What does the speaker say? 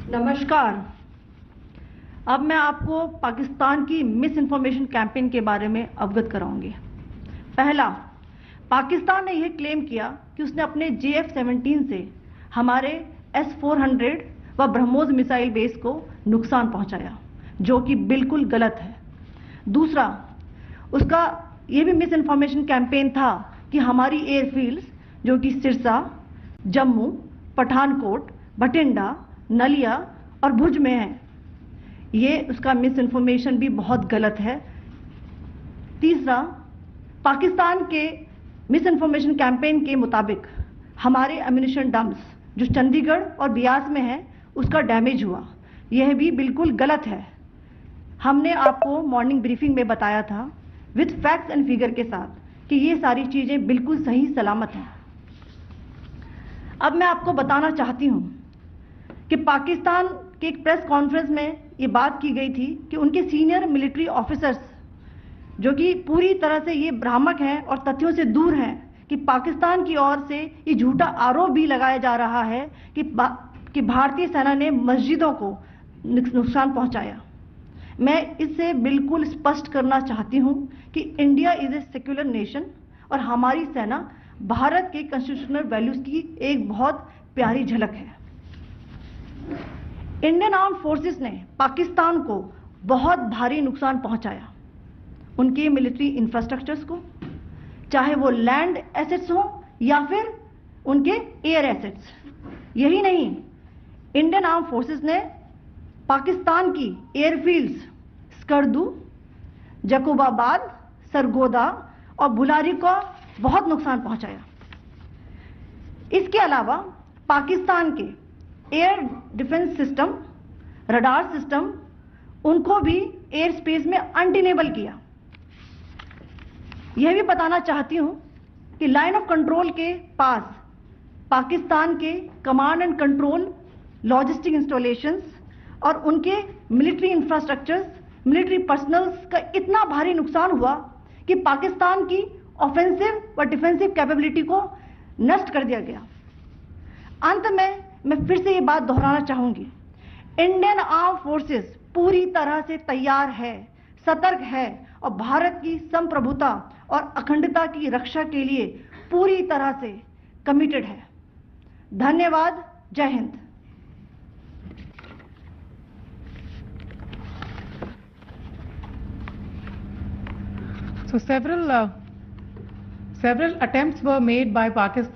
नमस्कार। अब मैं आपको पाकिस्तान की मिस इन्फॉर्मेशन कैंपेन के बारे में अवगत कराऊंगी। पहला, पाकिस्तान ने यह क्लेम किया कि उसने अपने JF-17 से हमारे S-400 व ब्रह्मोस मिसाइल बेस को नुकसान पहुंचाया, जो कि बिल्कुल गलत है। दूसरा, उसका यह भी मिस इन्फॉर्मेशन कैंपेन था कि हमारी एयरफील्ड्स जो कि सिरसा, जम्मू, पठानकोट, बठिंडा, नलिया और भुज में है, ये उसका मिस इन्फॉर्मेशन भी बहुत गलत है। तीसरा, पाकिस्तान के मिस इन्फॉर्मेशन कैंपेन के मुताबिक हमारे एम्यूनिशन डंप्स जो चंडीगढ़ और बियास में है उसका डैमेज हुआ, यह भी बिल्कुल गलत है। हमने आपको मॉर्निंग ब्रीफिंग में बताया था विद फैक्ट्स एंड फिगर के साथ कि ये सारी चीजें बिल्कुल सही सलामत हैं। अब मैं आपको बताना चाहती हूं कि पाकिस्तान के एक प्रेस कॉन्फ्रेंस में ये बात की गई थी कि उनके सीनियर मिलिट्री ऑफिसर्स जो कि पूरी तरह से ये भ्रामक हैं और तथ्यों से दूर हैं कि पाकिस्तान की ओर से ये झूठा आरोप भी लगाया जा रहा है कि भारतीय सेना ने मस्जिदों को नुकसान पहुंचाया। मैं इससे बिल्कुल स्पष्ट करना चाहती हूं कि India is a secular nation और हमारी सेना भारत के कॉन्स्टिट्यूशनल वैल्यूज की एक बहुत प्यारी झलक है। इंडियन आर्म फोर्सेस ने पाकिस्तान को बहुत भारी नुकसान पहुंचाया, उनके मिलिट्री इंफ्रास्ट्रक्चर्स को, चाहे वो लैंड एसेट्स हो या फिर उनके एयर एसेट्स। यही नहीं, इंडियन आर्म फोर्सेस ने पाकिस्तान की एयरफील्ड्स स्कर्दू, जकोबाबाद, सरगोदा और बुलारी को बहुत नुकसान पहुंचाया। इसके अलावा पाकिस्तान के air defence system, radar system, उनको भी एयर स्पेस में अनडिनेबल किया। यह भी बताना चाहती हूं कि लाइन ऑफ कंट्रोल के पास पाकिस्तान के command and control logistic installations और उनके मिलिट्री इंफ्रास्ट्रक्चर्स, मिलिट्री पर्सनल्स का इतना भारी नुकसान हुआ कि पाकिस्तान की ऑफेंसिव व डिफेंसिव कैपेबिलिटी को नष्ट कर दिया गया। अंत में मैं फिर से ये बात दोहराना चाहूंगी, इंडियन आर्म फोर्सेस पूरी तरह से तैयार है, सतर्क है और भारत की संप्रभुता और अखंडता की रक्षा के लिए पूरी तरह से कमिटेड है। धन्यवाद। जय Hind. So several attempts were made by Pakistan